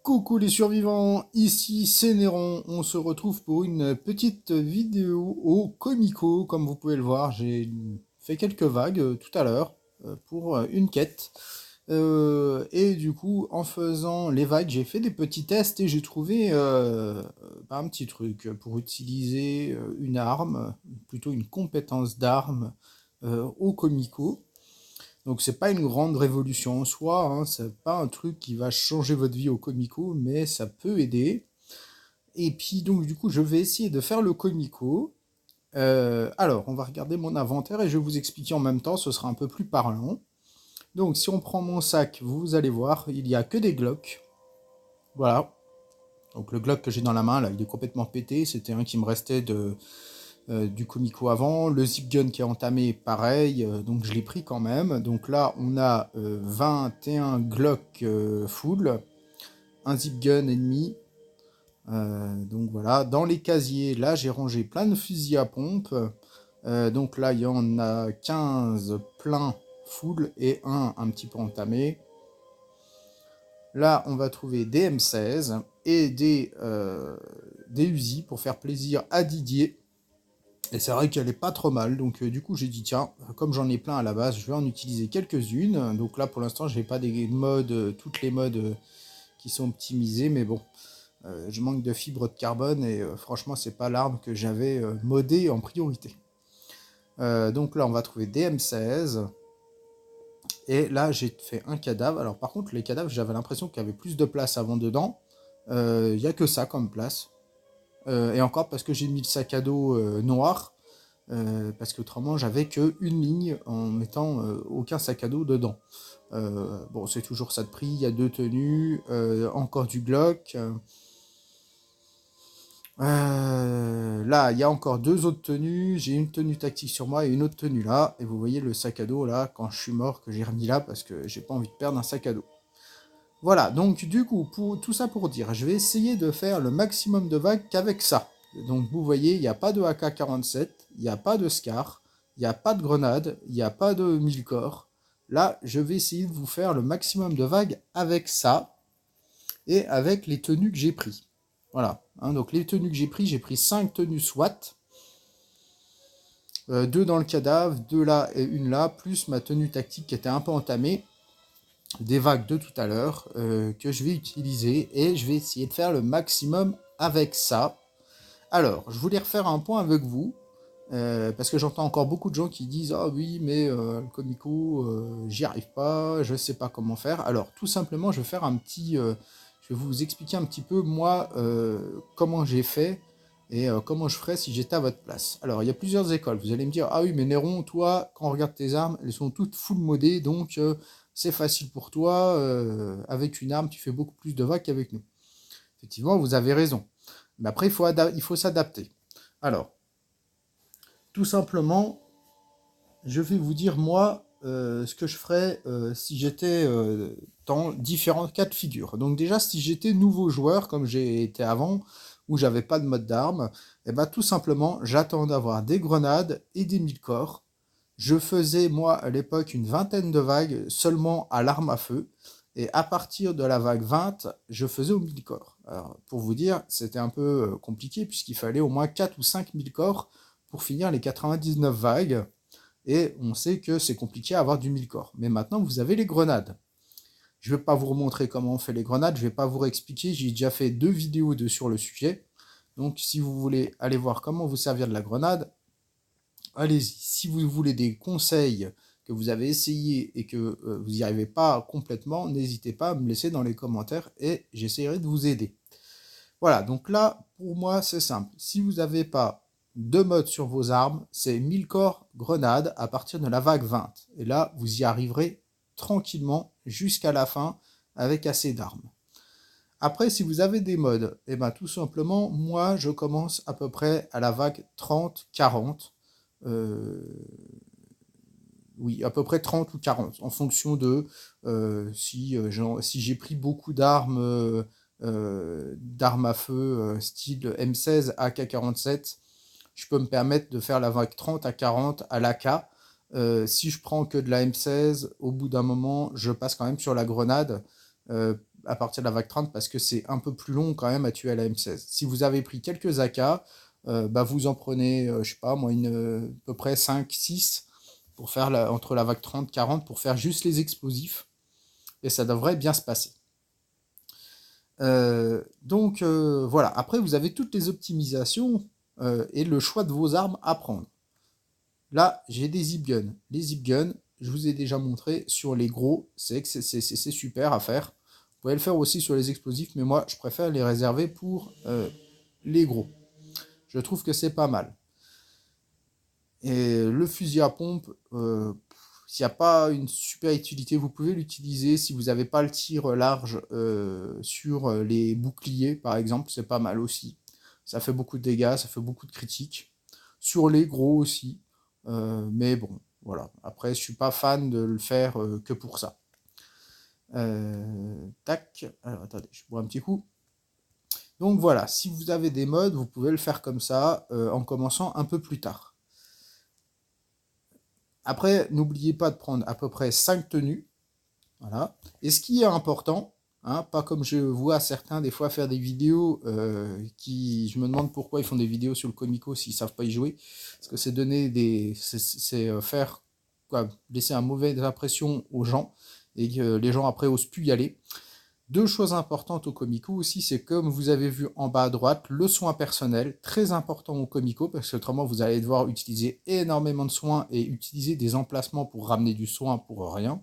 Coucou les survivants, ici c'est Néron, on se retrouve pour une petite vidéo au Comico, comme vous pouvez le voir, j'ai fait quelques vagues tout à l'heure pour une quête. Et du coup, en faisant les vagues, j'ai fait des petits tests et j'ai trouvé un petit truc pour utiliser une arme, plutôt une compétence d'arme au Comico. Donc c'est pas une grande révolution en soi, hein, c'est pas un truc qui va changer votre vie au Comico, mais ça peut aider. Et puis donc du coup je vais essayer de faire le Comico. Alors on va regarder mon inventaire et je vais vous expliquer en même temps, ce sera un peu plus parlant. Donc si on prend mon sac, vous allez voir, il n'y a que des Glocks. Voilà. Donc le Glock que j'ai dans la main là, il est complètement pété, c'était un qui me restait du Comico avant. Le zip gun qui est entamé, pareil, donc je l'ai pris quand même. Donc là, on a 21 Glock full, un zip gun ennemi. Donc voilà, dans les casiers, là j'ai rangé plein de fusils à pompe. Donc là, il y en a 15 plein full et un petit peu entamé. Là, on va trouver des M16 et des Uzi pour faire plaisir à Didier. Et c'est vrai qu'elle est pas trop mal, donc du coup j'ai dit tiens, comme j'en ai plein à la base, je vais en utiliser quelques-unes. Donc là pour l'instant j'ai pas des modes, toutes les modes qui sont optimisés, mais bon, je manque de fibres de carbone et franchement c'est pas l'arme que j'avais modée en priorité. Donc là on va trouver des M16, et là j'ai fait un cadavre. Alors par contre les cadavres j'avais l'impression qu'il y avait plus de place avant dedans, il y a que ça comme place. Et encore parce que j'ai mis le sac à dos noir. Parce qu'autrement j'avais que une ligne en mettant aucun sac à dos dedans. Bon, c'est toujours ça de prix, il y a deux tenues, encore du Glock. Là, il y a encore deux autres tenues, j'ai une tenue tactique sur moi et une autre tenue là, et vous voyez le sac à dos là, quand je suis mort, que j'ai remis là parce que j'ai pas envie de perdre un sac à dos. Voilà, donc du coup, tout ça pour dire, je vais essayer de faire le maximum de vagues qu'avec ça. Donc vous voyez, il n'y a pas de AK-47, il n'y a pas de Scar, il n'y a pas de grenade, il n'y a pas de mille corps. Là, je vais essayer de vous faire le maximum de vagues avec ça et avec les tenues que j'ai pris. Voilà, hein, donc les tenues que j'ai pris 5 tenues SWAT, 2 dans le cadavre, 2 là et une là, plus ma tenue tactique qui était un peu entamée, des vagues de tout à l'heure que je vais utiliser et je vais essayer de faire le maximum avec ça. Alors, je voulais refaire un point avec vous parce que j'entends encore beaucoup de gens qui disent ah oui mais le Comico j'y arrive pas, je sais pas comment faire. Alors tout simplement je vais faire un petit, je vais vous expliquer un petit peu moi comment j'ai fait et comment je ferais si j'étais à votre place. Alors il y a plusieurs écoles, vous allez me dire ah oui mais Néron toi quand on regarde tes armes elles sont toutes full modées donc c'est facile pour toi, avec une arme tu fais beaucoup plus de vagues qu'avec nous. Effectivement vous avez raison, mais après il faut s'adapter. Alors tout simplement, je vais vous dire moi ce que je ferais si j'étais dans différents cas de figure. Donc déjà, si j'étais nouveau joueur, comme j'ai été avant, où j'avais pas de mode d'arme, et ben tout simplement, j'attends d'avoir des grenades et des mille corps. Je faisais moi à l'époque une vingtaine de vagues seulement à l'arme à feu. Et à partir de la vague 20, je faisais au 1000 corps. Alors, pour vous dire, c'était un peu compliqué puisqu'il fallait au moins 4 ou 5 000 corps pour finir les 99 vagues. Et on sait que c'est compliqué à avoir du 1000 corps. Mais maintenant, vous avez les grenades. Je ne vais pas vous remontrer comment on fait les grenades, je ne vais pas vous réexpliquer, j'ai déjà fait 2 vidéos sur le sujet. Donc si vous voulez aller voir comment vous servir de la grenade, allez-y. Si vous voulez des conseils que vous avez essayé et que vous n'y arrivez pas complètement, n'hésitez pas à me laisser dans les commentaires et j'essaierai de vous aider. Voilà, donc là, pour moi, c'est simple. Si vous n'avez pas de mode sur vos armes, c'est 1000 corps grenade à partir de la vague 20. Et là, vous y arriverez tranquillement jusqu'à la fin avec assez d'armes. Après, si vous avez des modes, et ben tout simplement, moi, je commence à peu près à la vague 30-40. Euh, oui, à peu près 30 ou 40, en fonction de si j'ai pris beaucoup d'armes à feu style M16, AK-47, je peux me permettre de faire la vague 30 à 40 à l'AK. Si je prends que de la M16, au bout d'un moment, je passe quand même sur la grenade, à partir de la vague 30 parce que c'est un peu plus long quand même à tuer à la M16. Si vous avez pris quelques AK, vous en prenez, je sais pas, moi, à peu près 5-6 pour faire entre la vague 30-40 pour faire juste les explosifs. Et ça devrait bien se passer. Voilà. Après, vous avez toutes les optimisations et le choix de vos armes à prendre. Là, j'ai des zip guns. Les zip guns, je vous ai déjà montré sur les gros, c'est super à faire. Vous pouvez le faire aussi sur les explosifs, mais moi, je préfère les réserver pour les gros. Je trouve que c'est pas mal. Et le fusil à pompe, s'il n'y a pas une super utilité, vous pouvez l'utiliser si vous n'avez pas le tir large sur les boucliers, par exemple, c'est pas mal aussi. Ça fait beaucoup de dégâts, ça fait beaucoup de critiques. Sur les gros aussi. Mais bon, voilà. Après, je suis pas fan de le faire que pour ça. Tac. Alors, attendez, je bois un petit coup. Donc voilà, si vous avez des modes, vous pouvez le faire comme ça, en commençant un peu plus tard. Après, n'oubliez pas de prendre à peu près 5 tenues. Voilà. Et ce qui est important, hein, pas comme je vois certains des fois faire des vidéos je me demande pourquoi ils font des vidéos sur le Comico s'ils savent pas y jouer. Parce que c'est donner des. C'est faire. Quoi, laisser une mauvaise impression aux gens et que les gens après osent plus y aller. Deux choses importantes au Comico aussi, c'est comme vous avez vu en bas à droite, le soin personnel, très important au Comico, parce que autrement vous allez devoir utiliser énormément de soins et utiliser des emplacements pour ramener du soin pour rien.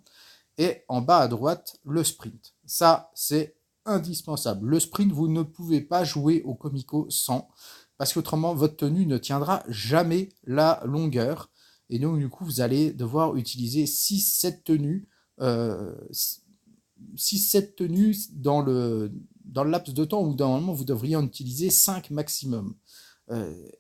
Et en bas à droite, le sprint. Ça, c'est indispensable. Le sprint, vous ne pouvez pas jouer au Comico sans, parce qu'autrement, votre tenue ne tiendra jamais la longueur. Et donc, du coup, vous allez devoir utiliser 6-7 tenues. 6-7 tenues dans le laps de temps où normalement vous devriez en utiliser 5 maximum.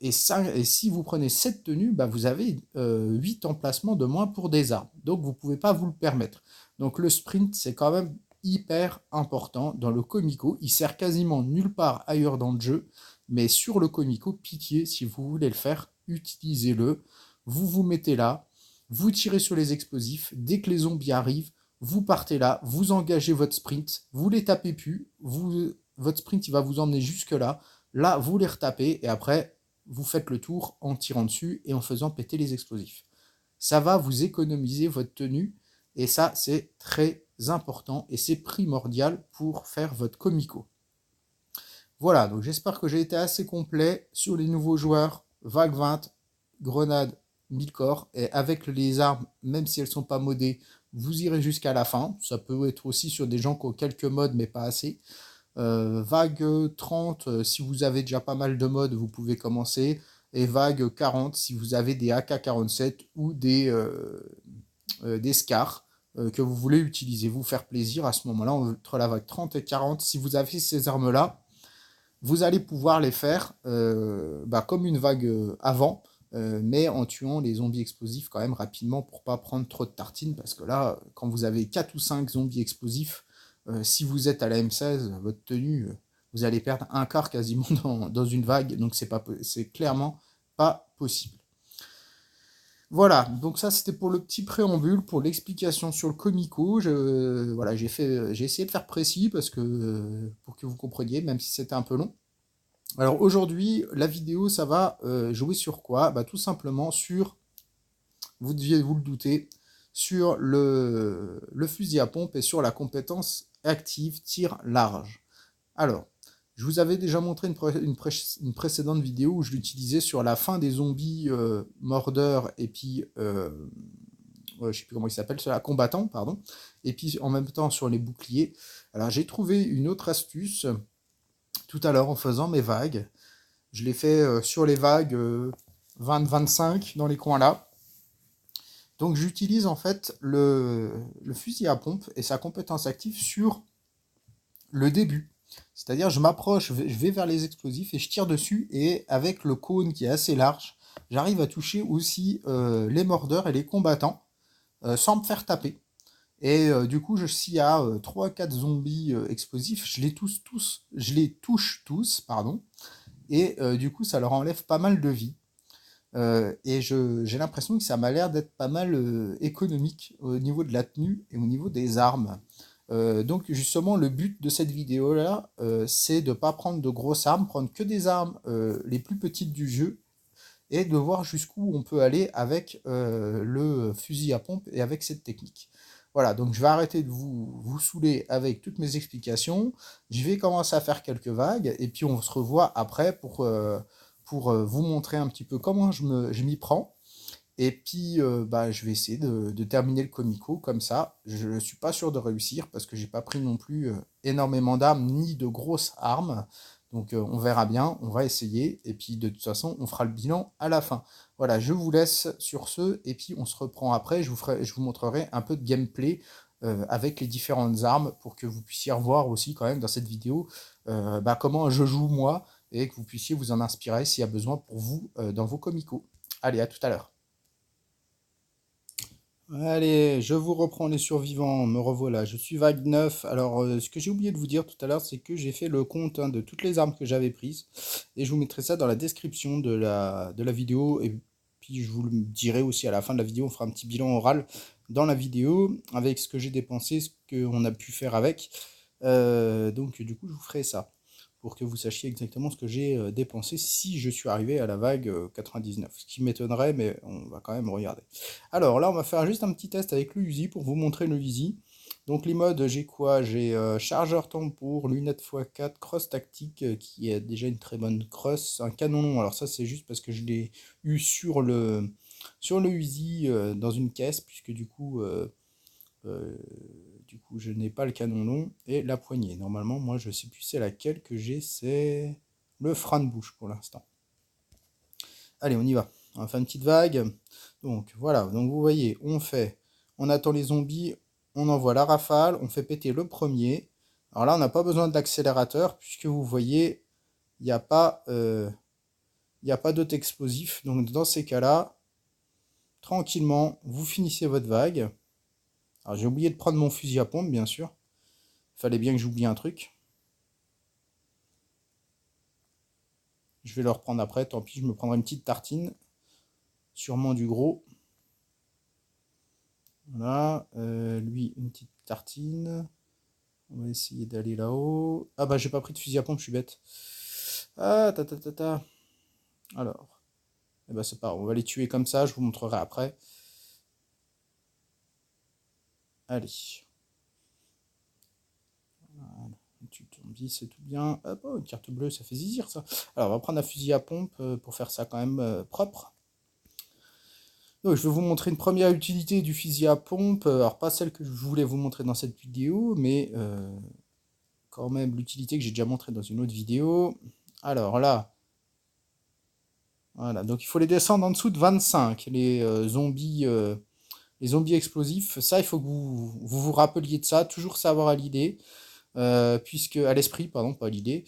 Et si vous prenez 7 tenues, vous avez 8 emplacements de moins pour des armes. Donc vous ne pouvez pas vous le permettre. Donc le sprint, c'est quand même hyper important dans le Comico. Il sert quasiment nulle part ailleurs dans le jeu. Mais sur le Comico, pitié, si vous voulez le faire, utilisez-le. Vous vous mettez là, vous tirez sur les explosifs. Dès que les zombies arrivent, vous partez là, vous engagez votre sprint, vous les tapez plus, votre sprint il va vous emmener jusque là, là vous les retapez et après vous faites le tour en tirant dessus et en faisant péter les explosifs. Ça va vous économiser votre tenue et ça c'est très important et c'est primordial pour faire votre Comico. Voilà, donc j'espère que j'ai été assez complet sur les nouveaux joueurs, vague 20, grenade, 1000 corps, et avec les armes, même si elles ne sont pas modées, vous irez jusqu'à la fin. Ça peut être aussi sur des gens qui ont quelques modes, mais pas assez. Vague 30, si vous avez déjà pas mal de modes, vous pouvez commencer. Et vague 40, si vous avez des AK-47 ou des SCAR que vous voulez utiliser, vous faire plaisir à ce moment-là, entre la vague 30 et 40, si vous avez ces armes-là, vous allez pouvoir les faire comme une vague avant, mais en tuant les zombies explosifs quand même rapidement pour pas prendre trop de tartines, parce que là, quand vous avez 4 ou 5 zombies explosifs, si vous êtes à la M16, votre tenue, vous allez perdre un quart quasiment dans une vague, donc c'est clairement pas possible. Voilà, donc ça c'était pour le petit préambule, pour l'explication sur le Comico. Voilà, j'ai essayé de faire précis pour que vous compreniez, même si c'était un peu long. Alors aujourd'hui, la vidéo, ça va jouer sur quoi? Tout simplement sur, vous deviez vous le douter, sur le fusil à pompe et sur la compétence active tir large. Alors, je vous avais déjà montré une précédente vidéo où je l'utilisais sur la fin des zombies mordeurs et puis, je sais plus comment il s'appelle, sur la combattant, pardon, et puis en même temps sur les boucliers. Alors j'ai trouvé une autre astuce tout à l'heure en faisant mes vagues. Je l'ai fait sur les vagues 20-25 dans les coins là. Donc j'utilise en fait le fusil à pompe et sa compétence active sur le début. C'est-à-dire je m'approche, je vais vers les explosifs et je tire dessus et avec le cône qui est assez large, j'arrive à toucher aussi les mordeurs et les combattants sans me faire taper. Et du coup, s'il y a 3-4 zombies explosifs, je les touche tous, pardon, et du coup, ça leur enlève pas mal de vie. Et j'ai l'impression que ça m'a l'air d'être pas mal économique au niveau de la tenue et au niveau des armes. Donc justement, le but de cette vidéo-là, c'est de ne pas prendre de grosses armes, prendre que des armes les plus petites du jeu, et de voir jusqu'où on peut aller avec le fusil à pompe et avec cette technique. Voilà, donc je vais arrêter de vous saouler avec toutes mes explications. Je vais commencer à faire quelques vagues, et puis on se revoit après pour vous montrer un petit peu comment je m'y prends. Et puis, bah, je vais essayer de terminer le Comico comme ça. Je ne suis pas sûr de réussir parce que j'ai pas pris non plus énormément d'armes ni de grosses armes. Donc, on verra bien, on va essayer. Et puis, de toute façon, on fera le bilan à la fin. Voilà, je vous laisse sur ce. Et puis, on se reprend après. Je vous montrerai un peu de gameplay avec les différentes armes pour que vous puissiez revoir aussi quand même dans cette vidéo bah, comment je joue moi et que vous puissiez vous en inspirer s'il y a besoin pour vous dans vos Comico. Allez, à tout à l'heure. Allez, je vous reprends les survivants, me revoilà, je suis vague 9. Alors, ce que j'ai oublié de vous dire tout à l'heure, c'est que j'ai fait le compte de toutes les armes que j'avais prises, et je vous mettrai ça dans la description de la vidéo, et puis je vous le dirai aussi à la fin de la vidéo, on fera un petit bilan oral dans la vidéo, avec ce que j'ai dépensé, ce qu'on a pu faire avec. Donc, du coup, je vous ferai ça pour que vous sachiez exactement ce que j'ai dépensé si je suis arrivé à la vague 99. Ce qui m'étonnerait, mais on va quand même regarder. Alors là, on va faire juste un petit test avec le Uzi pour vous montrer le Uzi. Donc les modes, j'ai quoi? J'ai chargeur tambour, lunettes x4, crosse tactique, qui est déjà une très bonne crosse, un canon long. Alors ça, c'est juste parce que je l'ai eu sur le Uzi dans une caisse, puisque euh, du coup, je n'ai pas le canon long et la poignée. Normalement, moi, je sais plus c'est laquelle que j'ai, c'est le frein de bouche pour l'instant. Allez, on y va. On va faire une petite vague. Donc voilà, donc vous voyez, on attend les zombies, on envoie la rafale, on fait péter le premier. Alors là, on n'a pas besoin d'accélérateur puisque vous voyez, il n'y a pas, d'autre explosif. Donc dans ces cas-là, tranquillement, vous finissez votre vague. Alors j'ai oublié de prendre mon fusil à pompe, bien sûr. Il fallait bien que j'oublie un truc. Je vais le reprendre après, tant pis, je me prendrai une petite tartine. Sûrement du gros. Voilà, lui, une petite tartine. On va essayer d'aller là-haut. Ah bah j'ai pas pris de fusil à pompe, je suis bête. Ah, ta ta ta ta. Alors, eh ben c'est pas grave, on va les tuer comme ça, je vous montrerai après. Allez. Voilà. Tu tombes, c'est tout bien. Hop, oh, une carte bleue, ça fait zizir ça. Alors on va prendre un fusil à pompe pour faire ça quand même propre. Donc, je vais vous montrer une première utilité du fusil à pompe. Alors pas celle que je voulais vous montrer dans cette vidéo, mais quand même l'utilité que j'ai déjà montrée dans une autre vidéo. Alors là, voilà, donc il faut les descendre en dessous de 25, les zombies explosifs. Ça, il faut que vous rappeliez de ça, toujours savoir à l'idée, puisque à l'esprit, pardon, pas à l'idée,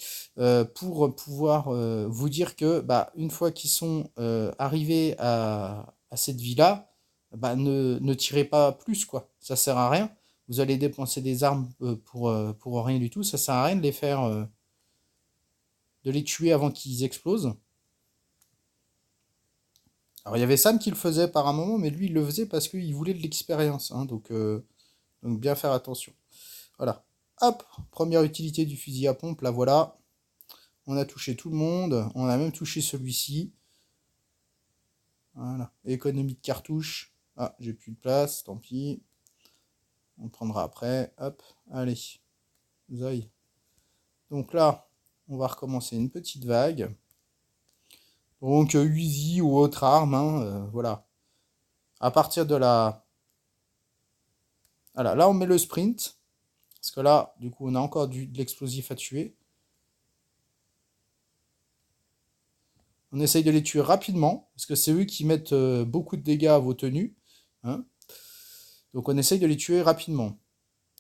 pour pouvoir vous dire que bah, une fois qu'ils sont arrivés à cette vie-là, bah, ne tirez pas plus, quoi. Ça sert à rien. Vous allez dépenser des armes pour rien du tout. Ça sert à rien de les faire, de les tuer avant qu'ils explosent. Alors il y avait Sam qui le faisait par un moment, mais lui il le faisait parce qu'il voulait de l'expérience, hein, donc bien faire attention. Voilà. Hop, première utilité du fusil à pompe, la voilà. On a touché tout le monde, on a même touché celui-ci. Voilà. Économie de cartouches. Ah, j'ai plus de place, tant pis. On prendra après. Hop, allez. Zoï. Donc là, on va recommencer une petite vague. Donc Uzi ou autre arme, hein, voilà. À partir de la... Voilà, là on met le sprint. Parce que là, du coup, on a encore de l'explosif à tuer. On essaye de les tuer rapidement, parce que c'est eux qui mettent beaucoup de dégâts à vos tenues, hein. Donc on essaye de les tuer rapidement.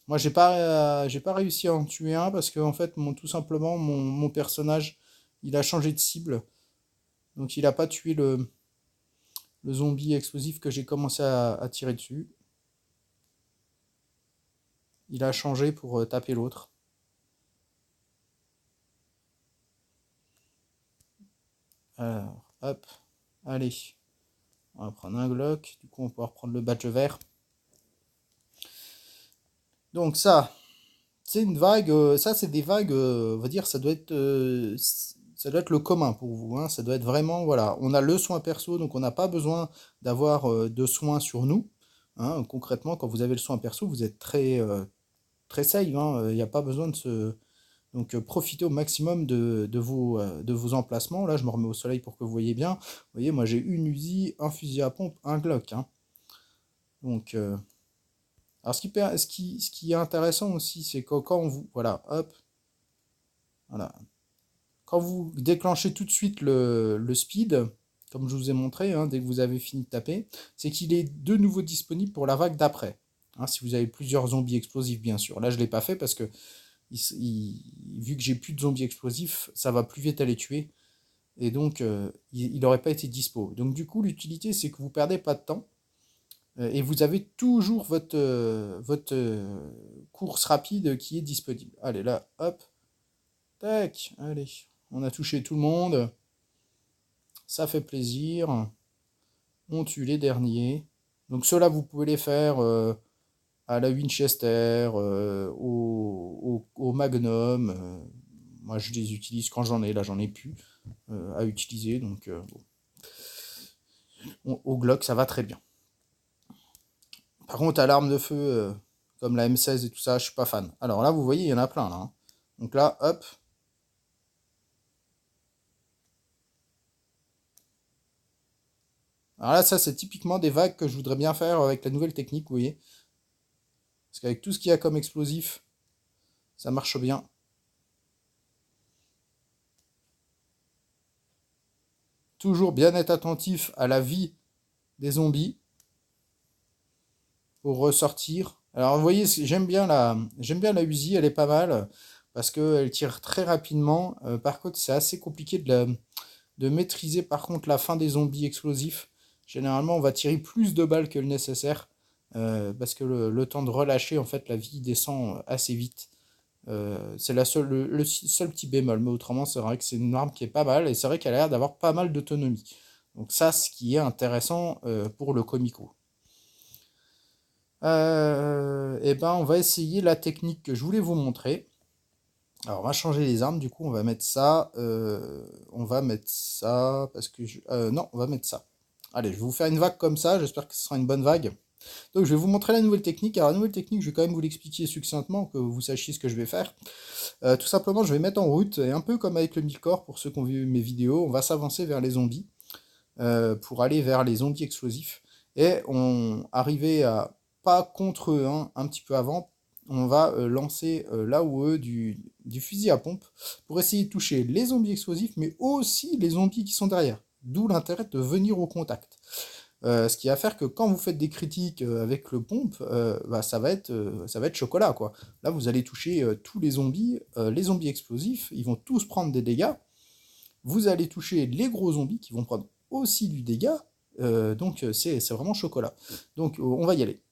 Moi, j'ai pas réussi à en tuer un, parce que en fait, tout simplement, mon personnage, il a changé de cible. Donc il n'a pas tué le zombie explosif que j'ai commencé à tirer dessus. Il a changé pour taper l'autre. Alors, hop, allez. On va prendre un Glock. Du coup, on va pouvoir prendre le badge vert. Donc ça, c'est une vague, ça c'est des vagues, on va dire, ça doit être le commun pour vous, hein. Ça doit être vraiment, voilà, on a le soin perso, donc on n'a pas besoin d'avoir de soins sur nous, hein. Concrètement, quand vous avez le soin perso, vous êtes très safe, hein. Il n'y a pas besoin de se... Donc profitez au maximum de vos emplacements. Là, je me remets au soleil pour que vous voyez bien. Vous voyez, moi j'ai une Uzi, un fusil à pompe, un Glock, hein. Donc, alors ce qui est intéressant aussi, c'est que quand on vous... Voilà, hop, voilà. Quand vous déclenchez tout de suite le speed, comme je vous ai montré, hein, dès que vous avez fini de taper, c'est qu'il est de nouveau disponible pour la vague d'après. Hein, si vous avez plusieurs zombies explosifs, bien sûr. Là, je ne l'ai pas fait parce que vu que j'ai plus de zombies explosifs, ça va plus vite à les tuer. Et donc, il n'aurait pas été dispo. Donc, du coup, l'utilité, c'est que vous perdez pas de temps. Et vous avez toujours votre course rapide qui est disponible. Allez, là, hop, tac, allez. On a touché tout le monde. Ça fait plaisir. On tue les derniers. Donc, ceux-là, vous pouvez les faire à la Winchester, au Magnum. Moi, je les utilise quand j'en ai. Là, j'en ai plus à utiliser. Donc, au Glock, ça va très bien. Par contre, à l'arme de feu, comme la M16 et tout ça, je suis pas fan. Alors là, vous voyez, il y en a plein là, hein. Donc là, hop. Alors là, ça, c'est typiquement des vagues que je voudrais bien faire avec la nouvelle technique, vous voyez. Parce qu'avec tout ce qu'il y a comme explosif, ça marche bien. Toujours bien être attentif à la vie des zombies pour ressortir. Alors vous voyez, j'aime bien la Uzi, elle est pas mal parce qu'elle tire très rapidement. Par contre, c'est assez compliqué de maîtriser par contre la fin des zombies explosifs. Généralement, on va tirer plus de balles que le nécessaire parce que le temps de relâcher, en fait, la vie descend assez vite. C'est le seul petit bémol, mais autrement, c'est vrai que c'est une arme qui est pas mal et c'est vrai qu'elle a l'air d'avoir pas mal d'autonomie. Donc ça, ce qui est intéressant pour le comico. Et ben, on va essayer la technique que je voulais vous montrer. Alors, on va changer les armes. Du coup, on va mettre ça. On va mettre ça parce que non, on va mettre ça. Allez, je vais vous faire une vague comme ça. J'espère que ce sera une bonne vague. Donc, je vais vous montrer la nouvelle technique. Alors, la nouvelle technique, je vais quand même vous l'expliquer succinctement, que vous sachiez ce que je vais faire. Tout simplement, je vais mettre en route, et un peu comme avec le mille-corps, pour ceux qui ont vu mes vidéos, on va s'avancer vers les zombies, pour aller vers les zombies explosifs. Et on arriver à pas contre eux, hein, un petit peu avant, on va lancer là où eux du fusil à pompe pour essayer de toucher les zombies explosifs, mais aussi les zombies qui sont derrière. D'où l'intérêt de venir au contact. Ce qui va faire que quand vous faites des critiques avec le pompe, bah, ça va être chocolat, quoi. Là, vous allez toucher tous les zombies explosifs, ils vont tous prendre des dégâts. Vous allez toucher les gros zombies qui vont prendre aussi du dégât. Donc c'est vraiment chocolat. Donc on va y aller.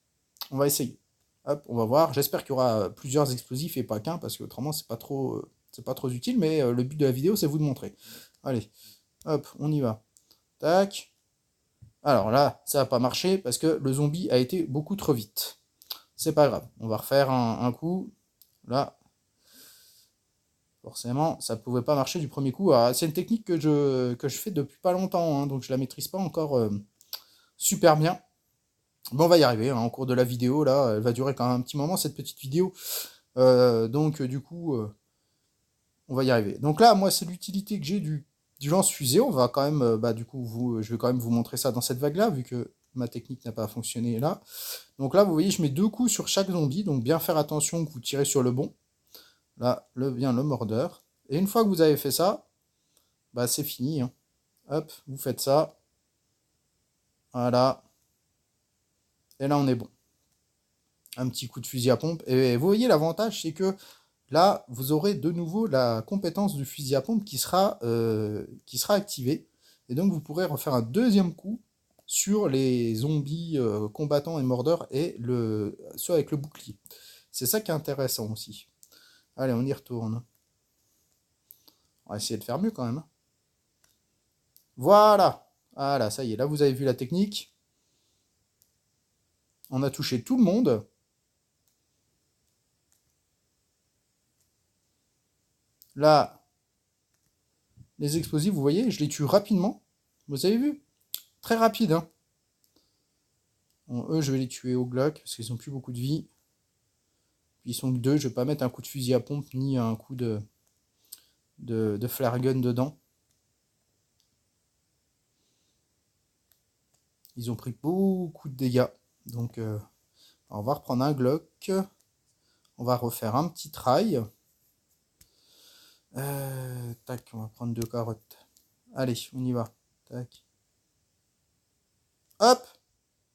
On va essayer. Hop, on va voir. J'espère qu'il y aura plusieurs explosifs et pas qu'un, parce que autrement c'est pas trop utile, mais le but de la vidéo, c'est vous de montrer. Allez, hop, on y va. Tac. Alors là, ça n'a pas marché parce que le zombie a été beaucoup trop vite. C'est pas grave. On va refaire un coup. Là, forcément, ça ne pouvait pas marcher du premier coup. C'est une technique que je fais depuis pas longtemps, hein, donc je la maîtrise pas encore super bien. Bon, on va y arriver, hein, en cours de la vidéo. Là, elle va durer quand même un petit moment, cette petite vidéo. Donc, du coup, on va y arriver. Donc là, moi, c'est l'utilité que j'ai du lance-fusée. On va quand même, bah, du coup, je vais quand même vous montrer ça dans cette vague-là, vu que ma technique n'a pas fonctionné là. Donc là, vous voyez, je mets 2 coups sur chaque zombie, donc bien faire attention que vous tirez sur le bon. Là, bien le mordeur. Et une fois que vous avez fait ça, bah c'est fini, hein. Hop, vous faites ça. Voilà. Et là, on est bon. Un petit coup de fusil à pompe. Et vous voyez, l'avantage, c'est que là, vous aurez de nouveau la compétence du fusil à pompe qui sera activée. Et donc, vous pourrez refaire un deuxième coup sur les zombies combattants et mordeurs et ceux avec le bouclier. C'est ça qui est intéressant aussi. Allez, on y retourne. On va essayer de faire mieux quand même, hein. Voilà. Voilà, ça y est. Là, vous avez vu la technique. On a touché tout le monde. Là, les explosifs, vous voyez, je les tue rapidement. Vous avez vu? Très rapide, hein. Bon, eux, je vais les tuer au Glock, parce qu'ils ont plus beaucoup de vie. Puis ils sont que deux, je vais pas mettre un coup de fusil à pompe, ni un coup de flare gun dedans. Ils ont pris beaucoup de dégâts. Donc, on va reprendre un Glock. On va refaire un petit try. Tac, on va prendre 2 carottes. Allez, on y va. Tac. Hop!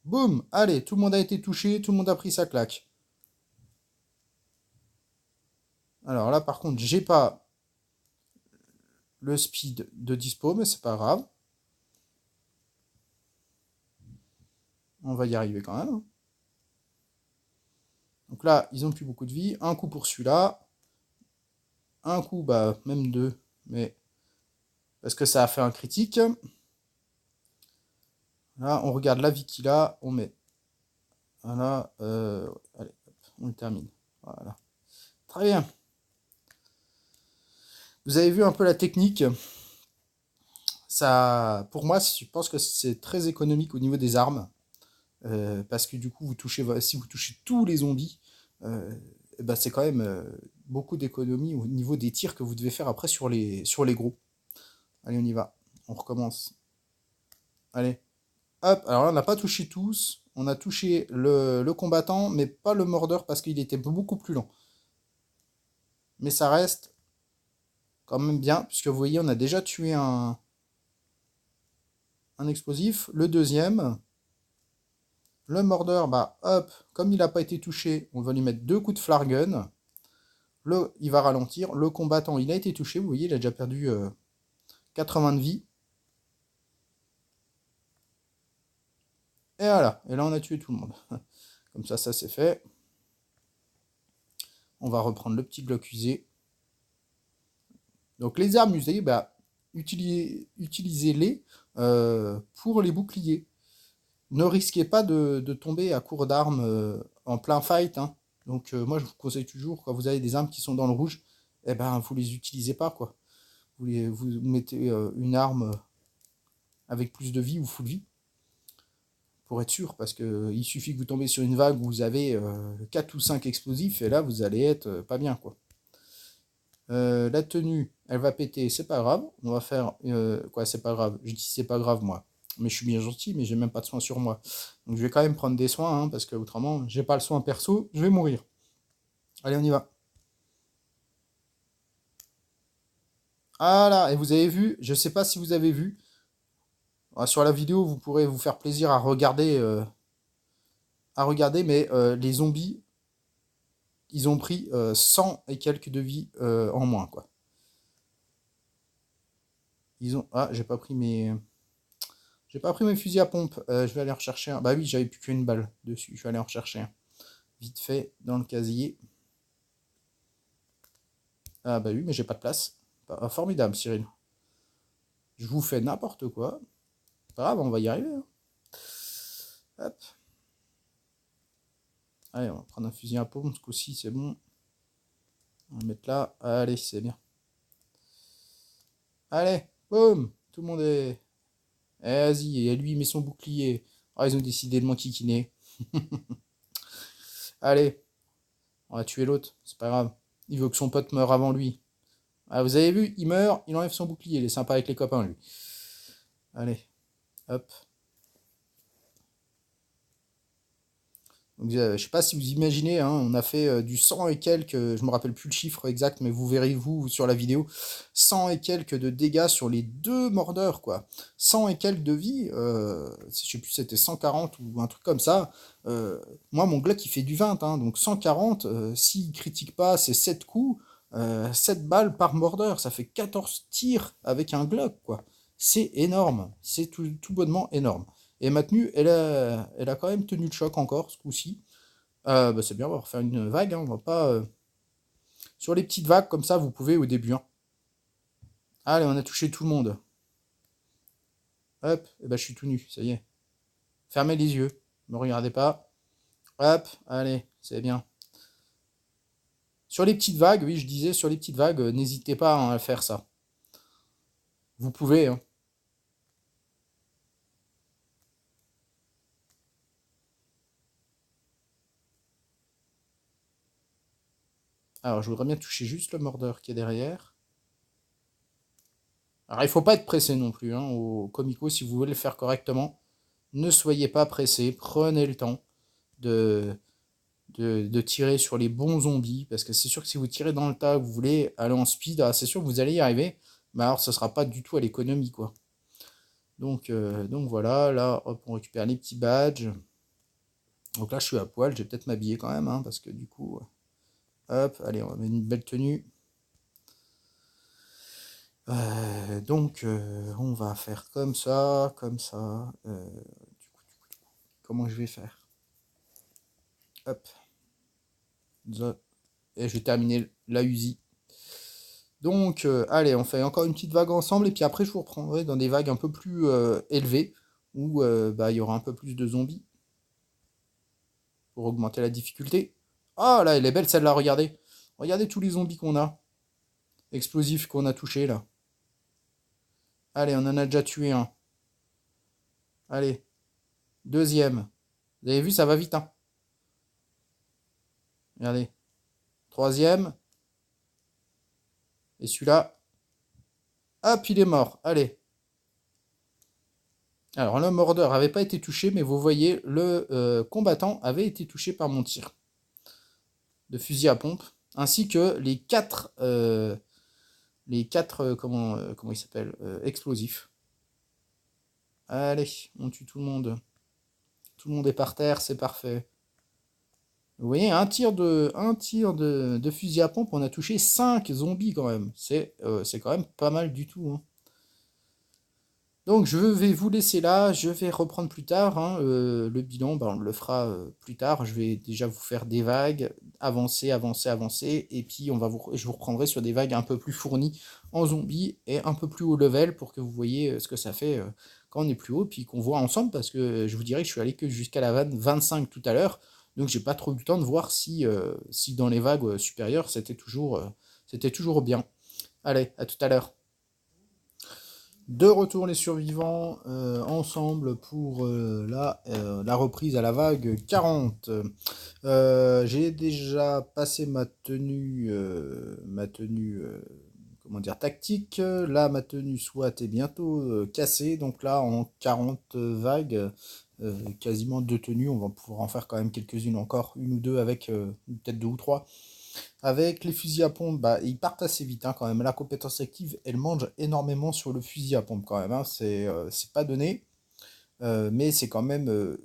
Boum! Allez, tout le monde a été touché, tout le monde a pris sa claque. Alors là, par contre, j'ai pas le speed de dispo, mais c'est pas grave. On va y arriver quand même. Donc là, ils ont plus beaucoup de vie. Un coup pour celui-là. Un coup, bah, même deux. Mais parce que ça a fait un critique. Là, on regarde la vie qu'il a. On met. Voilà. Allez, hop, on le termine. Voilà. Très bien. Vous avez vu un peu la technique. Ça, pour moi, je pense que c'est très économique au niveau des armes. Parce que du coup, si vous touchez tous les zombies, eh ben, c'est quand même beaucoup d'économies au niveau des tirs que vous devez faire après sur les gros. Allez, on y va. On recommence. Allez. Hop. Alors là, on n'a pas touché tous. On a touché le combattant, mais pas le mordeur parce qu'il était beaucoup plus lent. Mais ça reste quand même bien, puisque vous voyez, on a déjà tué un explosif. Le deuxième, le mordeur, bah hop, comme il n'a pas été touché, on va lui mettre 2 coups de flare gun. Il va ralentir. Le combattant, il a été touché. Vous voyez, il a déjà perdu 80 de vie. Et voilà. Et là, on a tué tout le monde. Comme ça c'est fait. On va reprendre le petit Glock usé. Donc, les armes usées, bah, utilisez-les pour les boucliers. Ne risquez pas de tomber à court d'armes en plein fight, hein. Donc, moi, je vous conseille toujours, quand vous avez des armes qui sont dans le rouge, eh ben, vous les utilisez pas, quoi. Vous mettez une arme avec plus de vie ou full vie pour être sûr, parce que il suffit que vous tombez sur une vague où vous avez 4 ou 5 explosifs, et là vous allez être pas bien, quoi. La tenue, elle va péter, c'est pas grave. On va faire quoi, c'est pas grave. Je dis c'est pas grave moi, mais je suis bien gentil, mais j'ai même pas de soin sur moi. Donc je vais quand même prendre des soins, hein, parce que autrement j'ai pas le soin perso, je vais mourir. Allez, on y va. Ah là, et vous avez vu, je sais pas si vous avez vu, sur la vidéo vous pourrez vous faire plaisir à regarder, mais les zombies ils ont pris 100 et quelques de vie en moins, quoi. Ah, j'ai pas pris mes fusils à pompe. Je vais aller en rechercher un. Bah oui, j'avais plus qu'une balle dessus. Je vais aller en rechercher un. Vite fait, dans le casier. Ah bah oui, mais j'ai pas de place. Ah, formidable, Cyril. Je vous fais n'importe quoi. Pas grave, on va y arriver, hein. Hop. Allez, on va prendre un fusil à pompe. Ce coup-ci, c'est bon. On va le mettre là. Allez, c'est bien. Allez, boum. Tout le monde est. Eh, vas-y, et lui, il met son bouclier. Ah, ils ont décidé de m'enquiquiner. Allez, on va tuer l'autre. C'est pas grave. Il veut que son pote meure avant lui. Ah, vous avez vu, il meurt, il enlève son bouclier. Il est sympa avec les copains, lui. Allez, hop. Donc, je sais pas si vous imaginez, hein, on a fait du 100 et quelques, je me rappelle plus le chiffre exact, mais vous verrez vous sur la vidéo, 100 et quelques de dégâts sur les deux mordeurs, quoi. 100 et quelques de vie, je sais plus si c'était 140 ou un truc comme ça. Moi, mon Glock, il fait du 20, hein, donc 140, s'il critique pas, c'est 7 coups, 7 balles par mordeur, ça fait 14 tirs avec un Glock, quoi. C'est énorme, c'est tout bonnement énorme. Et ma tenue, elle a quand même tenu le choc encore ce coup-ci. Bah, c'est bien, on va refaire une vague, hein, on va pas. Sur les petites vagues comme ça, vous pouvez au début, hein. Allez, on a touché tout le monde. Hop, et ben je suis tout nu, ça y est. Fermez les yeux, ne me regardez pas. Hop, allez, c'est bien. Sur les petites vagues, oui, je disais, sur les petites vagues, n'hésitez pas hein, à faire ça. Vous pouvez, hein. Alors, je voudrais bien toucher juste le mordeur qui est derrière. Alors, il faut pas être pressé non plus, hein, au Comico, si vous voulez le faire correctement. Ne soyez pas pressé, prenez le temps de, de tirer sur les bons zombies, parce que c'est sûr que si vous tirez dans le tas, vous voulez aller en speed, ah, c'est sûr que vous allez y arriver, mais alors ce sera pas du tout à l'économie, quoi. Donc voilà, là, hop, on récupère les petits badges. Donc là, je suis à poil, je vais peut-être m'habiller quand même, hein, parce que du coup, hop, allez, on va mettre une belle tenue. On va faire comme ça, comme ça. Comment je vais faire? Hop, et je vais terminer la Uzi. Donc, allez, on fait encore une petite vague ensemble, et puis après, je vous reprendrai dans des vagues un peu plus élevées, où bah, il y aura un peu plus de zombies, pour augmenter la difficulté. Ah, là, elle est belle celle-là, regardez. Regardez tous les zombies qu'on a, explosifs qu'on a touchés, là. Allez, on en a déjà tué un. Allez, deuxième. Vous avez vu, ça va vite, hein. Regardez. Troisième. Et celui-là, hop, il est mort. Allez. Alors, le mordeur n'avait pas été touché, mais vous voyez, le combattant avait été touché par mon tir de fusil à pompe, ainsi que les quatre comment ils s'appellent, explosifs. Allez, on tue tout le monde. Tout le monde est par terre, c'est parfait. Vous voyez, un tir de fusil à pompe, on a touché 5 zombies quand même. C'est quand même pas mal du tout, hein. Donc je vais vous laisser là, je vais reprendre plus tard, hein, le bilan, ben, on le fera plus tard. Je vais déjà vous faire des vagues, avancer, avancer, avancer, et puis je vous reprendrai sur des vagues un peu plus fournies en zombies et un peu plus haut level pour que vous voyez ce que ça fait quand on est plus haut, puis qu'on voit ensemble, parce que je vous dirais que je suis allé que jusqu'à la vague 25 tout à l'heure, donc j'ai pas trop eu le temps de voir si dans les vagues supérieures c'était toujours bien. Allez, à tout à l'heure. De retour les survivants ensemble pour la reprise à la vague 40. J'ai déjà passé ma tenue comment dire, tactique. Là, ma tenue SWAT est bientôt cassée. Donc là, en 40 vagues, quasiment deux tenues. On va pouvoir en faire quand même quelques-unes encore, une ou deux avec peut-être deux ou trois. Avec les fusils à pompe, bah, ils partent assez vite hein, quand même. La compétence active, elle mange énormément sur le fusil à pompe quand même, hein. C'est pas donné, mais c'est quand même,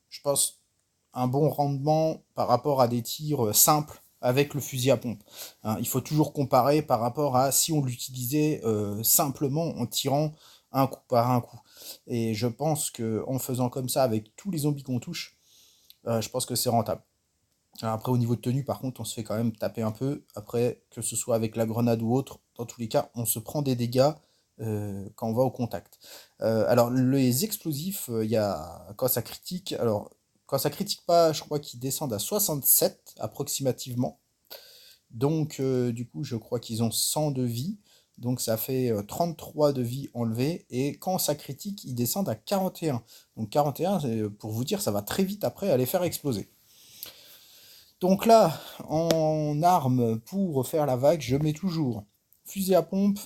je pense, un bon rendement par rapport à des tirs simples avec le fusil à pompe, hein. Il faut toujours comparer par rapport à si on l'utilisait simplement en tirant un coup par un coup. Et je pense que en faisant comme ça avec tous les zombies qu'on touche, je pense que c'est rentable. Alors après, au niveau de tenue, par contre, on se fait quand même taper un peu. Après, que ce soit avec la grenade ou autre, dans tous les cas, on se prend des dégâts quand on va au contact. Alors, les explosifs, il y a quand ça critique. Alors, quand ça critique pas, je crois qu'ils descendent à 67 approximativement. Donc, du coup, je crois qu'ils ont 100 de vie. Donc, ça fait 33 de vie enlevée. Et quand ça critique, ils descendent à 41. Donc, 41, pour vous dire, ça va très vite après à les faire exploser. Donc là, en arme pour faire la vague, je mets toujours fusil à pompe,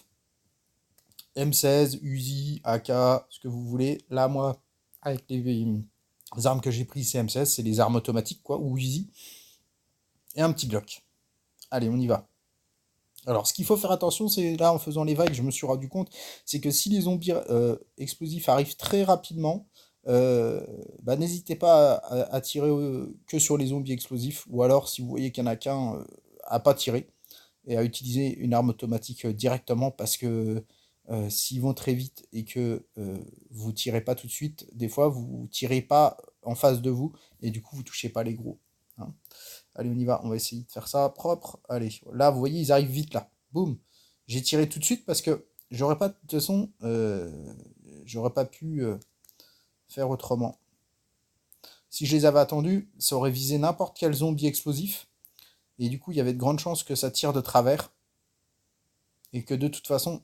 M16, Uzi, AK, ce que vous voulez. Là, moi, avec les armes que j'ai prises, c'est M16, c'est les armes automatiques, quoi, ou Uzi, et un petit Glock. Allez, on y va. Alors, ce qu'il faut faire attention, c'est là, en faisant les vagues, je me suis rendu compte, c'est que si les zombies explosifs arrivent très rapidement, bah, n'hésitez pas à tirer que sur les zombies explosifs, ou alors, si vous voyez qu'il n'y en a qu'un, à pas tirer, et à utiliser une arme automatique directement, parce que s'ils vont très vite et que vous tirez pas tout de suite, des fois, vous tirez pas en face de vous, et du coup, vous touchez pas les gros, hein. Allez, on y va. On va essayer de faire ça propre. Allez, là, vous voyez, ils arrivent vite là. Boum. J'ai tiré tout de suite parce que j'aurais pas, de toute façon, j'aurais pas pu faire autrement. Si je les avais attendus, ça aurait visé n'importe quel zombie explosif. Et du coup, il y avait de grandes chances que ça tire de travers. Et que de toute façon,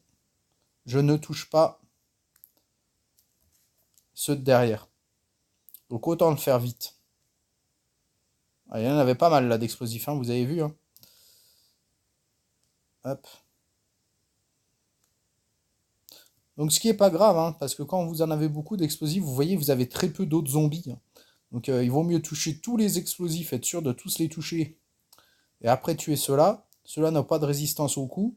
je ne touche pas ceux de derrière. Donc autant le faire vite. Ah, il y en avait pas mal là d'explosifs, hein, vous avez vu. Hein. Hop. Donc ce qui est pas grave, hein, parce que quand vous en avez beaucoup d'explosifs, vous voyez, vous avez très peu d'autres zombies. Hein. Donc il vaut mieux toucher tous les explosifs, être sûr de tous les toucher. Et après tuer ceux-là. Ceux-là n'ont pas de résistance au coup.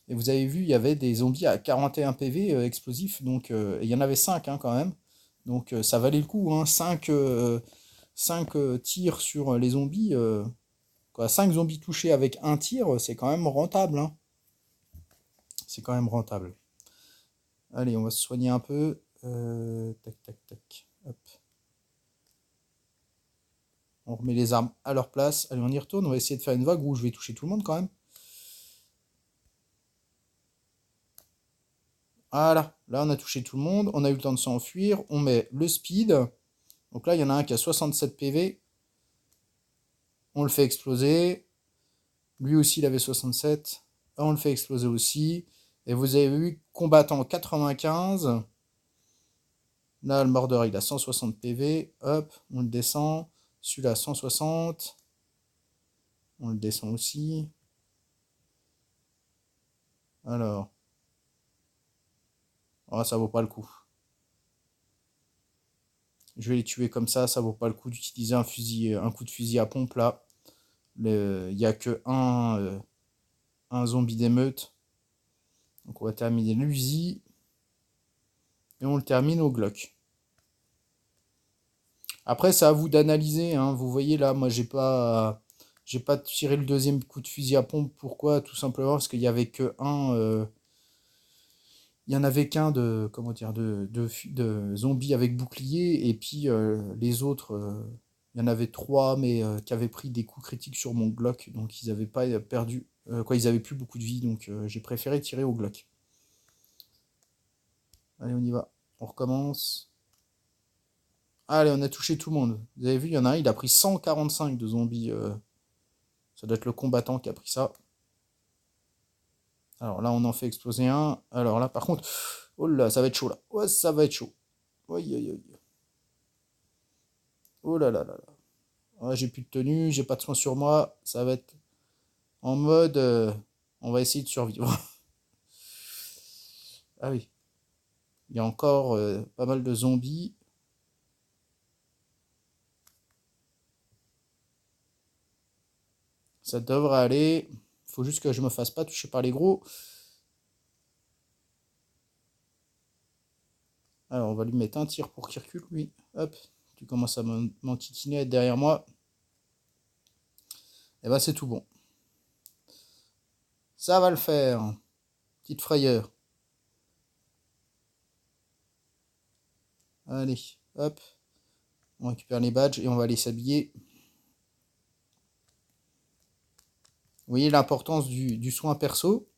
Et vous avez vu, il y avait des zombies à 41 PV explosifs. Donc il y en avait 5 hein, quand même. Donc ça valait le coup. Hein, 5 tirs sur les zombies. Quoi, 5 zombies touchés avec un tir, c'est quand même rentable. Hein. C'est quand même rentable. Allez, on va se soigner un peu. Tac, tac, tac. Hop. On remet les armes à leur place. Allez, on y retourne. On va essayer de faire une vague où je vais toucher tout le monde quand même. Voilà. Là, on a touché tout le monde. On a eu le temps de s'enfuir. On met le speed. Donc là, il y en a un qui a 67 PV. On le fait exploser. Lui aussi, il avait 67. On le fait exploser aussi. Et vous avez vu, combattant 95. Là, le mordeur, il a 160 PV. Hop, on le descend. Celui-là, 160. On le descend aussi. Alors. Oh, ça vaut pas le coup. Je vais les tuer comme ça vaut pas le coup d'utiliser un coup de fusil à pompe là. Il n'y a que un zombie d'émeute. Donc on va terminer l'Uzi. Et on le termine au Glock. Après, c'est à vous d'analyser. Hein. Vous voyez là, moi j'ai pas tiré le deuxième coup de fusil à pompe. Pourquoi? Tout simplement parce qu'il y avait que il y en avait qu'un de comment dire de zombies avec bouclier et puis les autres il y en avait trois mais qui avaient pris des coups critiques sur mon Glock donc ils avaient pas perdu quoi ils avaient plus beaucoup de vie donc j'ai préféré tirer au Glock. Allez on y va, on recommence. Allez on a touché tout le monde. Vous avez vu il y en a un il a pris 145 de zombies ça doit être le combattant qui a pris ça. Alors là on en fait exploser un. Alors là par contre oh là ça va être chaud là. Ouais ça va être chaud. Aïe aïe aïe. Oh là là là là. Ouais, j'ai plus de tenue, j'ai pas de soin sur moi. Ça va être en mode. On va essayer de survivre. Ah oui. Il y a encore pas mal de zombies. Ça devrait aller. Faut juste que je me fasse pas toucher par les gros. Alors, on va lui mettre un tir pour qu'il recule, lui. Hop. Tu commences à m'enquiquiner, être derrière moi. Et bah, c'est tout bon. Ça va le faire. Petite frayeur. Allez, hop. On récupère les badges et on va aller s'habiller. Vous voyez l'importance du soin perso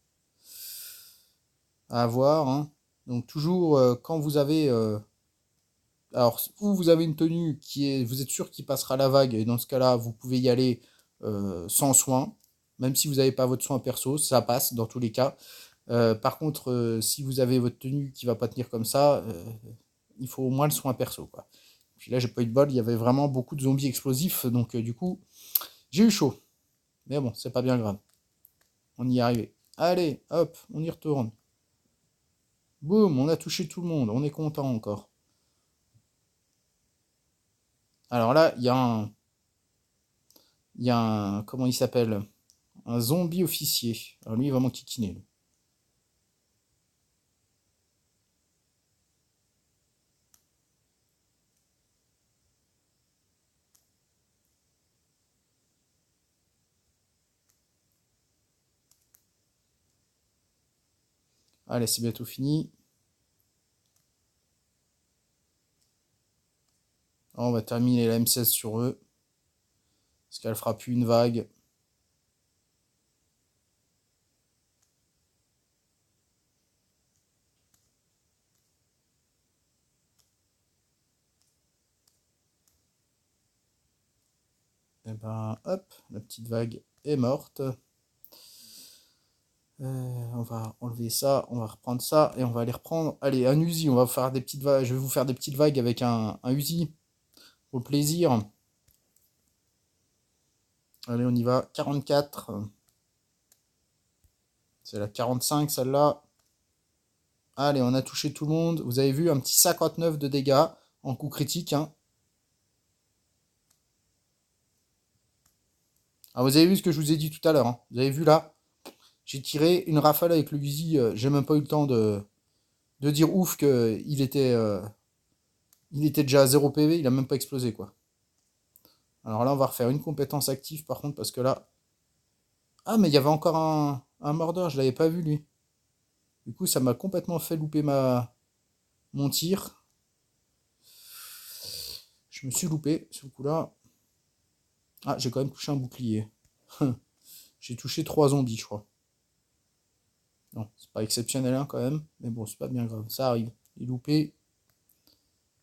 à avoir. Hein. Donc toujours quand vous avez alors ou vous avez une tenue qui est vous êtes sûr qu'il passera la vague et dans ce cas-là vous pouvez y aller sans soin, même si vous n'avez pas votre soin perso, ça passe dans tous les cas. Par contre, si vous avez votre tenue qui va pas tenir comme ça, il faut au moins le soin perso quoi. Puis là j'ai pas eu de bol, il y avait vraiment beaucoup de zombies explosifs donc du coup j'ai eu chaud. Mais bon, c'est pas bien grave. On y est arrivé. Allez, hop, on y retourne. Boum, on a touché tout le monde, on est content encore. Alors là, comment il s'appelle? Un zombie officier. Alors lui, il va m'enquiquiner. Lui. Allez, c'est bientôt fini. On va terminer la M16 sur eux. Parce qu'elle fera plus une vague. ben, hop, la petite vague est morte. On va enlever ça, on va reprendre ça et on va aller reprendre. Allez, un Uzi, on va faire des petites vagues. Je vais vous faire des petites vagues avec un Uzi pour le plaisir. Allez, on y va. 44. C'est la 45 celle-là. Allez, on a touché tout le monde. Vous avez vu un petit 59 de dégâts en coup critique. Hein. Ah, vous avez vu ce que je vous ai dit tout à l'heure. Hein. Vous avez vu là, j'ai tiré une rafale avec le Uzi. J'ai même pas eu le temps de dire ouf que il était déjà à 0 PV. Il a même pas explosé quoi. Alors là, on va refaire une compétence active par contre parce que là. Ah, mais il y avait encore un mordeur. Je l'avais pas vu lui. Du coup, ça m'a complètement fait louper mon tir. Je me suis loupé ce coup-là. Ah, j'ai quand même touché un bouclier. J'ai touché 3 zombies, je crois. Non, c'est pas exceptionnel hein, quand même. Mais bon, c'est pas bien grave. Ça arrive. Les loupés,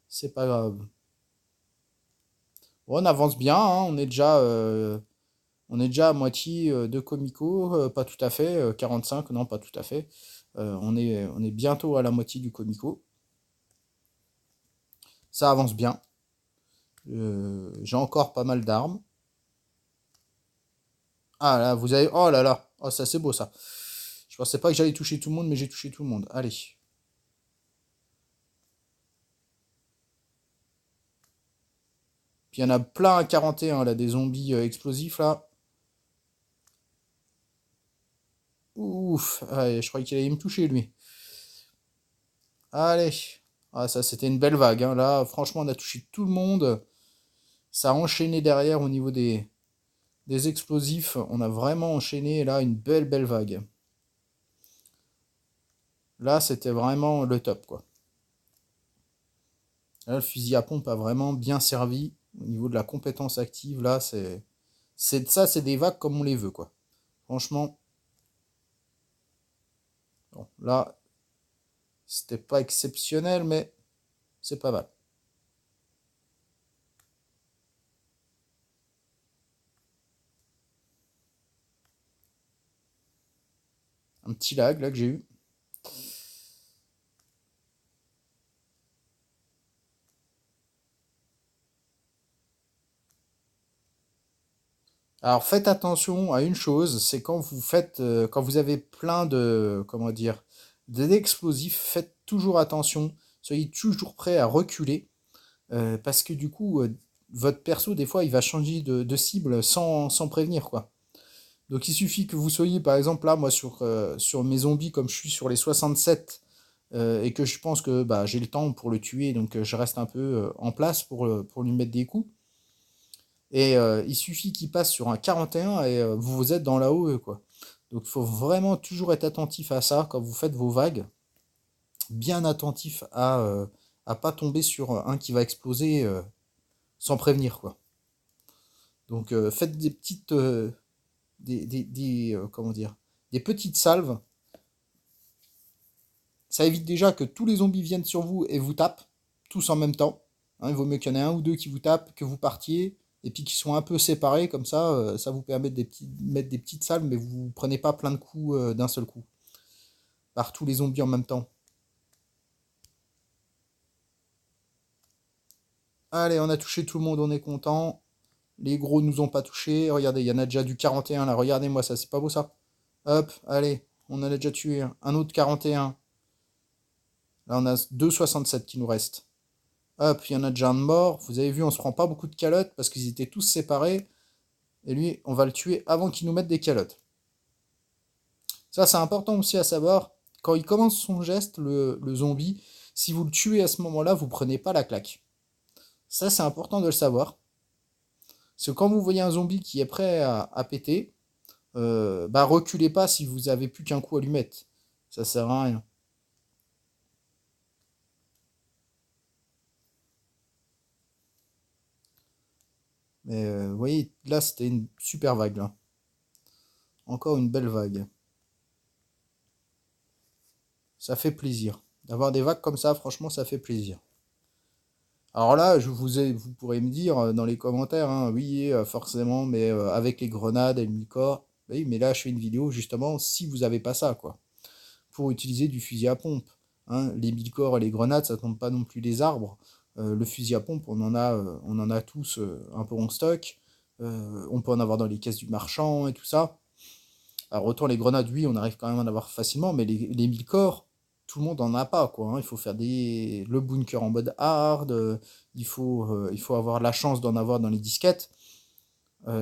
c'est pas grave. Bon, on avance bien. Hein, on est déjà à moitié de Comico. Pas tout à fait. 45, non, pas tout à fait. On est bientôt à la moitié du Comico. Ça avance bien. J'ai encore pas mal d'armes. Ah là, vous avez. Oh là là. Oh, ça c'est beau ça. Je pensais pas que j'allais toucher tout le monde, mais j'ai touché tout le monde. Allez. Puis il y en a plein à 41 là, des zombies explosifs là. Ouf. Allez, je croyais qu'il allait me toucher lui. Allez. Ah, ça c'était une belle vague. Hein. Là, franchement, on a touché tout le monde. Ça a enchaîné derrière au niveau des explosifs. On a vraiment enchaîné là une belle belle vague. Là, c'était vraiment le top quoi. Là, le fusil à pompe a vraiment bien servi au niveau de la compétence active. Là, c'est des vagues comme on les veut quoi. Franchement, bon, là, c'était pas exceptionnel, mais c'est pas mal. Un petit lag là que j'ai eu. Alors faites attention à une chose, c'est quand vous avez plein de, comment dire, d'explosifs, faites toujours attention, soyez toujours prêt à reculer, parce que du coup, votre perso, des fois, il va changer de cible sans prévenir, quoi. Donc il suffit que vous soyez, par exemple, là, moi, sur mes zombies, comme je suis sur les 67, et que je pense que bah, j'ai le temps pour le tuer, donc je reste un peu en place pour lui mettre des coups. Et il suffit qu'il passe sur un 41 et vous êtes dans la OE, quoi. Donc il faut vraiment toujours être attentif à ça quand vous faites vos vagues. Bien attentif à pas tomber sur un qui va exploser sans prévenir, quoi. Donc faites des petites, comment dire, des petites salves. Ça évite déjà que tous les zombies viennent sur vous et vous tapent, tous en même temps. Hein, il vaut mieux qu'il y en ait un ou deux qui vous tapent, que vous partiez, et puis qui sont un peu séparés, comme ça vous permet mettre des petites salves, mais vous ne prenez pas plein de coups d'un seul coup, par tous les zombies en même temps. Allez, on a touché tout le monde, on est content. Les gros nous ont pas touché. Regardez, il y en a déjà du 41 là. Regardez-moi ça, c'est pas beau ça. Hop, allez, on en a déjà tué un autre 41. Là, on a 2,67 qui nous restent. Hop, il y en a déjà un de mort. Vous avez vu, on se prend pas beaucoup de calottes parce qu'ils étaient tous séparés. Et lui, on va le tuer avant qu'il nous mette des calottes. Ça, c'est important aussi à savoir. Quand il commence son geste, le zombie, si vous le tuez à ce moment-là, vous prenez pas la claque. Ça, c'est important de le savoir. Parce que quand vous voyez un zombie qui est prêt à péter, bah reculez pas si vous avez plus qu'un coup à lui mettre. Ça sert à rien. Mais vous voyez, là, c'était une super vague. Là. Encore une belle vague. Ça fait plaisir. D'avoir des vagues comme ça, franchement, ça fait plaisir. Alors là, vous pourrez me dire dans les commentaires, hein, oui, forcément, mais avec les grenades et le micor. Oui, mais là, je fais une vidéo justement si vous avez pas ça, quoi. Pour utiliser du fusil à pompe, hein. Les mille-corps et les grenades, ça tombe pas non plus des arbres. Le fusil à pompe, on en a tous un peu en stock. On peut en avoir dans les caisses du marchand et tout ça. Alors autant les grenades, oui, on arrive quand même à en avoir facilement, mais les mille-corps, tout le monde en a pas, quoi, hein. Il faut faire le bunker en mode hard, il faut avoir la chance d'en avoir dans les disquettes.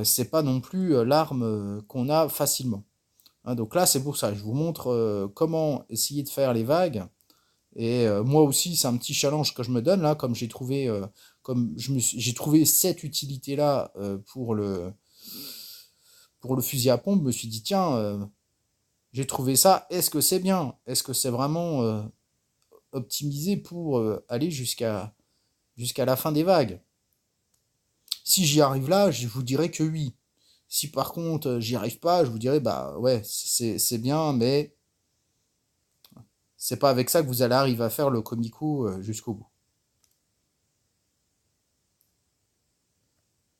C'est pas non plus l'arme qu'on a facilement, hein. Donc là, c'est pour ça, je vous montre comment essayer de faire les vagues. Et moi aussi, c'est un petit challenge que je me donne là, comme j'ai trouvé, j'ai trouvé cette utilité-là pour le fusil à pompe. Je me suis dit, tiens, j'ai trouvé ça, est-ce que c'est bien? Est-ce que c'est vraiment optimisé pour aller jusqu'à la fin des vagues? Si j'y arrive là, je vous dirais que oui. Si par contre j'y arrive pas, je vous dirais bah ouais, c'est bien, mais c'est pas avec ça que vous allez arriver à faire le comico jusqu'au bout,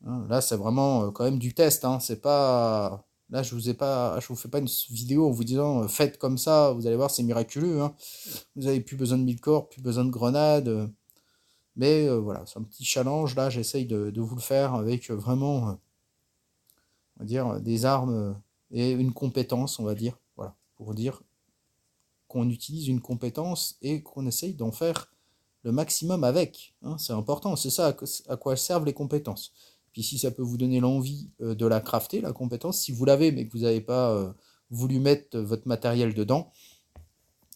hein. Là, c'est vraiment quand même du test, hein. C'est pas. Là, je vous fais pas une vidéo en vous disant faites comme ça, vous allez voir, c'est miraculeux, hein. Vous avez plus besoin de mille corps, plus besoin de grenades. Mais voilà, c'est un petit challenge. Là, j'essaye de vous le faire avec vraiment, on va dire, des armes et une compétence, on va dire. Voilà, pour dire qu'on utilise une compétence et qu'on essaye d'en faire le maximum avec, hein. C'est important, c'est ça à quoi servent les compétences. Puis si ça peut vous donner l'envie de la crafter, la compétence, si vous l'avez mais que vous n'avez pas voulu mettre votre matériel dedans,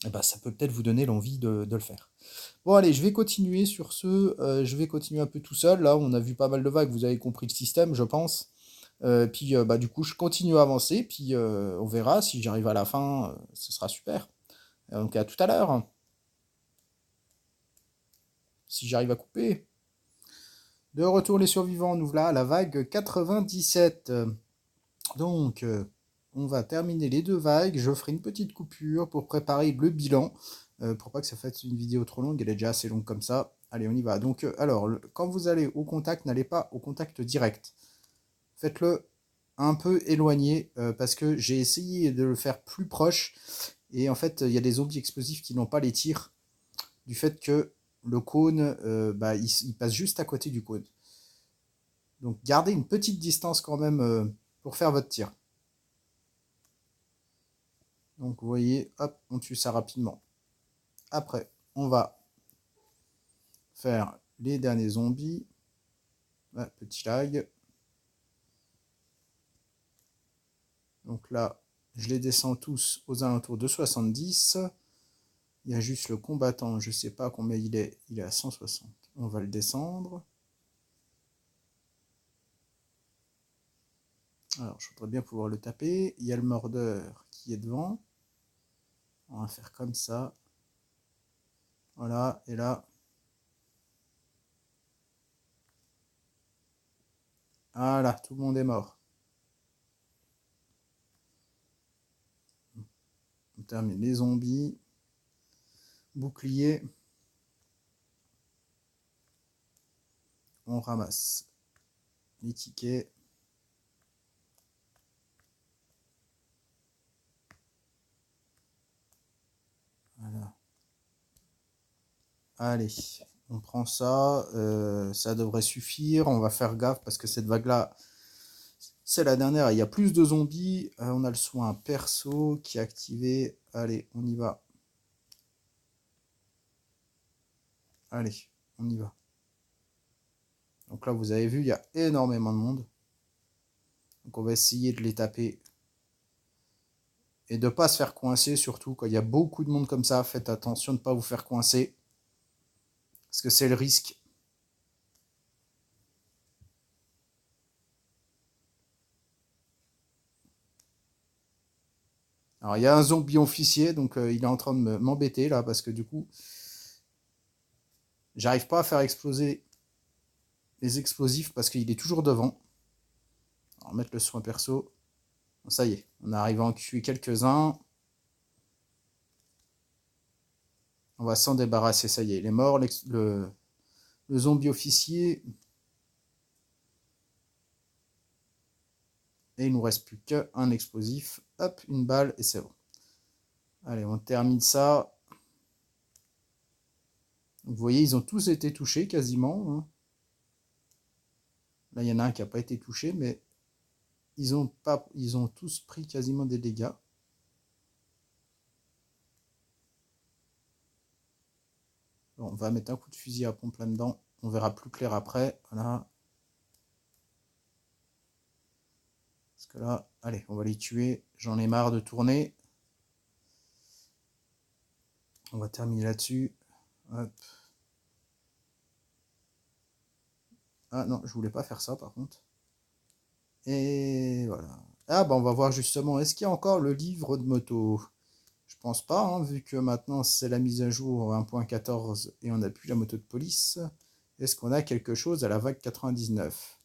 eh ben, ça peut peut-être vous donner l'envie de le faire. Bon allez, je vais continuer sur ce, je vais continuer un peu tout seul. Là, on a vu pas mal de vagues, vous avez compris le système, je pense. Puis bah, du coup, je continue à avancer, puis on verra si j'arrive à la fin, ce sera super. Donc à tout à l'heure, si j'arrive à couper. De retour les survivants, nous voilà à la vague 97. Donc, on va terminer les deux vagues. Je ferai une petite coupure pour préparer le bilan. Pour pas que ça fasse une vidéo trop longue, elle est déjà assez longue comme ça. Allez, on y va. Donc, alors, quand vous allez au contact, n'allez pas au contact direct. Faites-le un peu éloigné parce que j'ai essayé de le faire plus proche. Et en fait, il y a des zombies explosifs qui n'ont pas les tirs du fait que le cône, bah, il passe juste à côté du cône. Donc gardez une petite distance quand même pour faire votre tir. Donc vous voyez, hop, on tue ça rapidement. Après, on va faire les derniers zombies. Ah, petit lag. Donc là, je les descends tous aux alentours de 70. Il y a juste le combattant, je ne sais pas combien il est à 160. On va le descendre. Alors, je voudrais bien pouvoir le taper. Il y a le mordeur qui est devant. On va faire comme ça. Voilà, et là. Voilà, tout le monde est mort. On termine les zombies. Bouclier. On ramasse les tickets. Voilà. Allez, on prend ça. Ça devrait suffire. On va faire gaffe parce que cette vague-là, c'est la dernière. Il y a plus de zombies. On a le soin perso qui est activé. Allez, on y va. Allez, on y va. Donc là, vous avez vu, il y a énormément de monde. Donc on va essayer de les taper. Et de ne pas se faire coincer, surtout quand il y a beaucoup de monde comme ça. Faites attention de ne pas vous faire coincer. Parce que c'est le risque. Alors il y a un zombie officier, donc il est en train de m'embêter là, parce que du coup, j'arrive pas à faire exploser les explosifs parce qu'il est toujours devant. On va mettre le soin perso. Bon, ça y est, on arrive à en tuer quelques-uns. On va s'en débarrasser, ça y est, il est mort, Le zombie officier. Et il nous reste plus qu'un explosif. Hop, une balle et c'est bon. Allez, on termine ça. Vous voyez, ils ont tous été touchés quasiment. Hein. Là, il y en a un qui n'a pas été touché, mais ils ont tous pris quasiment des dégâts. Bon, on va mettre un coup de fusil à pompe là-dedans. On verra plus clair après. Voilà. Parce que là, allez, on va les tuer. J'en ai marre de tourner. On va terminer là-dessus. Hop. Ah non, je voulais pas faire ça par contre. Et voilà. Ah bah on va voir justement, est-ce qu'il y a encore le livre de moto? Je pense pas, hein, vu que maintenant c'est la mise à jour 1.14 et on n'a plus la moto de police. Est-ce qu'on a quelque chose à la vague 99?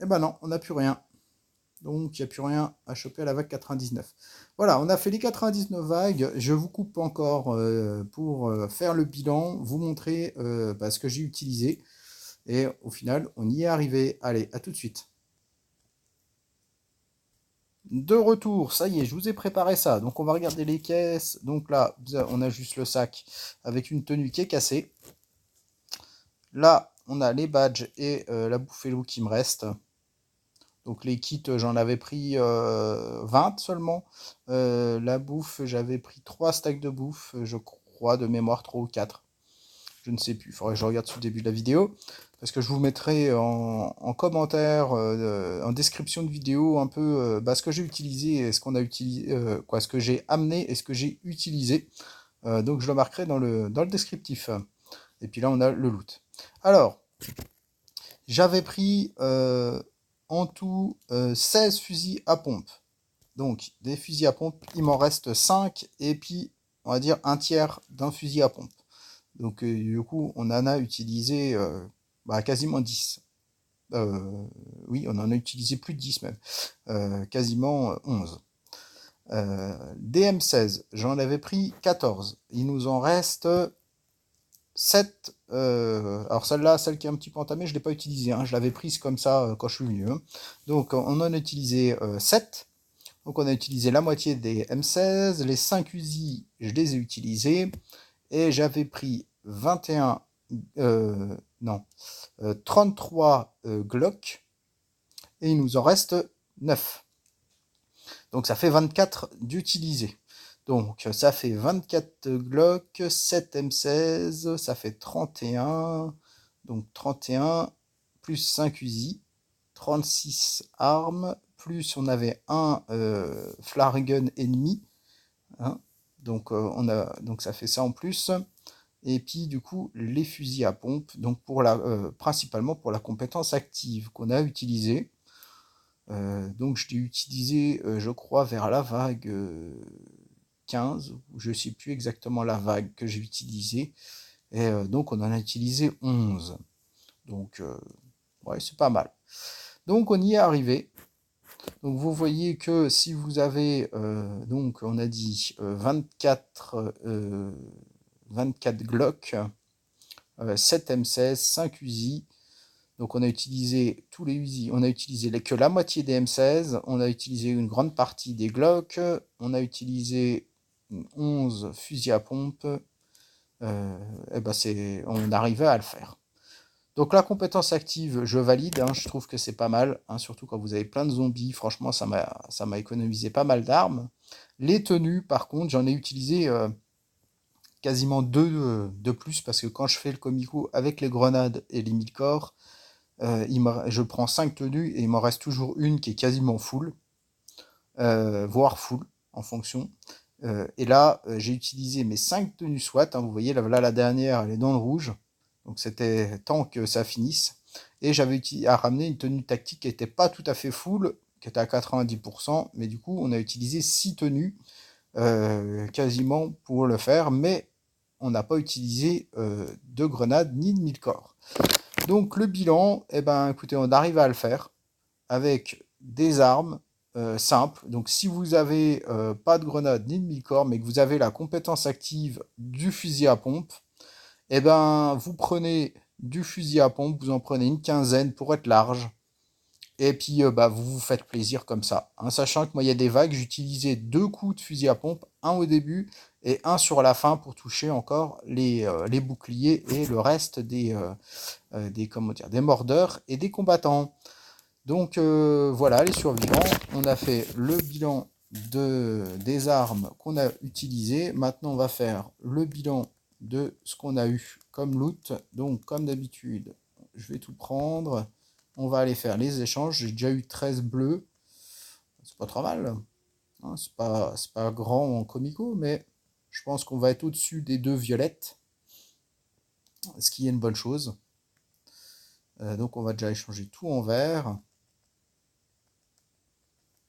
Eh ben non, on n'a plus rien. Donc il n'y a plus rien à choper à la vague 99. Voilà, on a fait les 99 vagues. Je vous coupe encore pour faire le bilan, vous montrer ce que j'ai utilisé. Et au final, on y est arrivé. Allez, à tout de suite. De retour, ça y est, je vous ai préparé ça. Donc on va regarder les caisses. Donc là, on a juste le sac avec une tenue qui est cassée. Là, on a les badges et la bouffe loup qui me reste. Donc les kits, j'en avais pris 20 seulement. La bouffe, j'avais pris 3 stacks de bouffe, je crois, de mémoire 3 ou 4. Je ne sais plus, il faudrait que je regarde sur le début de la vidéo. Parce que je vous mettrai en commentaire, en description de vidéo, un peu ce que j'ai utilisé et ce qu'on a utilisé, ce que j'ai amené et ce que j'ai utilisé. Donc je le marquerai dans le descriptif. Et puis là, on a le loot. Alors, j'avais pris en tout 16 fusils à pompe. Donc, des fusils à pompe, il m'en reste 5. Et puis, on va dire un tiers d'un fusil à pompe. Donc, du coup, on en a utilisé quasiment 10. Oui, on en a utilisé plus de 10 même. Quasiment 11. DM16, j'en avais pris 14. Il nous en reste 7. Alors celle-là, celle qui est un petit peu entamée, je ne l'ai pas utilisée. Hein, je l'avais prise comme ça quand je suis venu. Hein. Donc on en a utilisé 7. Donc on a utilisé la moitié des M16. Les 5 Uzi, je les ai utilisés. Et j'avais pris 21... non. 33 Glock. Et il nous en reste 9. Donc ça fait 24 d'utilisés. Donc ça fait 24 Glock, 7 M16, ça fait 31. Donc 31 plus 5 Uzi, 36 armes, plus on avait un flare gun ennemi. Hein. Donc, donc ça fait ça en plus. Et puis du coup les fusils à pompe, donc principalement pour la compétence active qu'on a utilisée. Donc je l'ai utilisé, je crois, vers la vague 15, je ne sais plus exactement la vague que j'ai utilisée. Et donc on en a utilisé 11. Donc ouais, c'est pas mal. Donc on y est arrivé. Donc vous voyez que si vous avez, donc on a dit 24 Glock, 7 M16, 5 Uzi. Donc on a utilisé tous les Uzi, on a utilisé que la moitié des M16, on a utilisé une grande partie des Glock, on a utilisé 11 fusils à pompe, on arrivait à le faire. Donc la compétence active, je valide, hein, je trouve que c'est pas mal, hein, surtout quand vous avez plein de zombies, franchement ça m'a économisé pas mal d'armes. Les tenues, par contre, j'en ai utilisé quasiment 2 de plus, parce que quand je fais le comico avec les grenades et les mille-corps, je prends 5 tenues et il m'en reste toujours une qui est quasiment full, voire full en fonction. Et là, j'ai utilisé mes 5 tenues SWAT. Hein, vous voyez, là, la dernière, elle est dans le rouge. Donc c'était temps que ça finisse. Et j'avais à ramener une tenue tactique qui n'était pas tout à fait full, qui était à 90%. Mais du coup, on a utilisé 6 tenues quasiment pour le faire. Mais on n'a pas utilisé de grenades ni de mille-corps. Donc le bilan, écoutez, on arrive à le faire avec des armes simples. Donc si vous avez pas de grenade ni de mille-corps, mais que vous avez la compétence active du fusil à pompe, vous prenez du fusil à pompe, vous en prenez une quinzaine pour être large. Et puis, bah, vous vous faites plaisir comme ça. Hein, sachant que moi, il y a des vagues, j'utilisais 2 coups de fusil à pompe, un au début et un sur la fin pour toucher encore les boucliers et le reste comment dire, des mordeurs et des combattants. Donc voilà, les survivants, on a fait le bilan des armes qu'on a utilisées. Maintenant, on va faire le bilan de ce qu'on a eu comme loot. Donc, comme d'habitude, je vais tout prendre. On va aller faire les échanges. J'ai déjà eu 13 bleus. C'est pas trop mal. Hein, c'est pas grand en comico, mais je pense qu'on va être au-dessus des 2 violettes, ce qui est une bonne chose. Donc, on va déjà échanger tout en vert.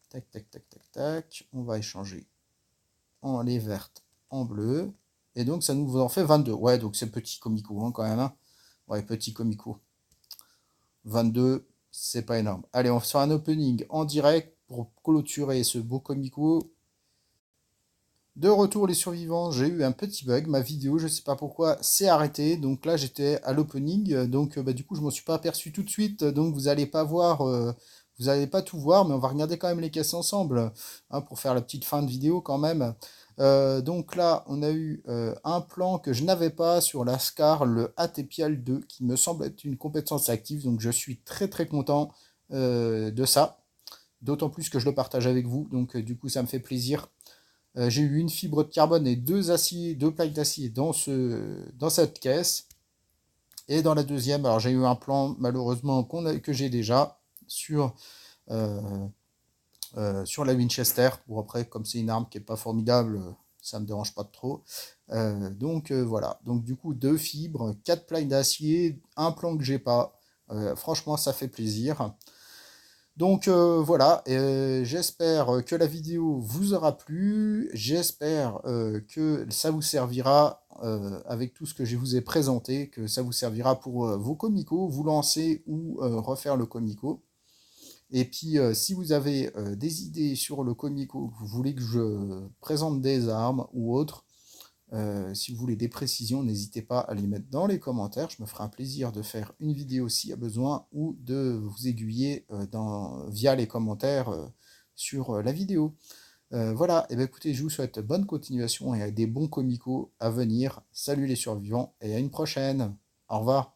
Tac, tac, tac, tac, tac. On va échanger en les vertes, en bleu. Et donc, ça nous en fait 22. Ouais, donc c'est petit comico hein, quand même. Hein. Ouais, petit comico. 22, c'est pas énorme. Allez, on fait un opening en direct pour clôturer ce beau comico. De retour les survivants, j'ai eu un petit bug, ma vidéo, je sais pas pourquoi, s'est arrêtée. Donc là, j'étais à l'opening, donc bah, du coup, je m'en suis pas aperçu tout de suite. Donc vous allez pas voir, vous allez pas tout voir, mais on va regarder quand même les caisses ensemble, hein, pour faire la petite fin de vidéo quand même. Donc là, on a eu un plan que je n'avais pas sur la SCAR, le ATPIAL 2, qui me semble être une compétence active. Donc je suis très très content de ça. D'autant plus que je le partage avec vous, donc du coup ça me fait plaisir. J'ai eu une fibre de carbone et 2 plaques d'acier dans cette caisse. Et dans la deuxième, alors j'ai eu un plan malheureusement que j'ai déjà sur, euh, sur la Winchester. Bon après, comme c'est une arme qui n'est pas formidable, ça ne me dérange pas trop. Donc voilà, donc du coup 2 fibres, 4 plaques d'acier, un plan que j'ai pas. Franchement, ça fait plaisir. Donc voilà, j'espère que la vidéo vous aura plu, j'espère que ça vous servira avec tout ce que je vous ai présenté, que ça vous servira pour vos comicos, vous lancer ou refaire le comico. Et puis si vous avez des idées sur le comico, que vous voulez que je présente des armes ou autres, si vous voulez des précisions, n'hésitez pas à les mettre dans les commentaires. Je me ferai un plaisir de faire une vidéo s'il y a besoin ou de vous aiguiller via les commentaires sur la vidéo. Voilà, et bien écoutez, je vous souhaite bonne continuation et des bons comicos à venir. Salut les survivants et à une prochaine. Au revoir.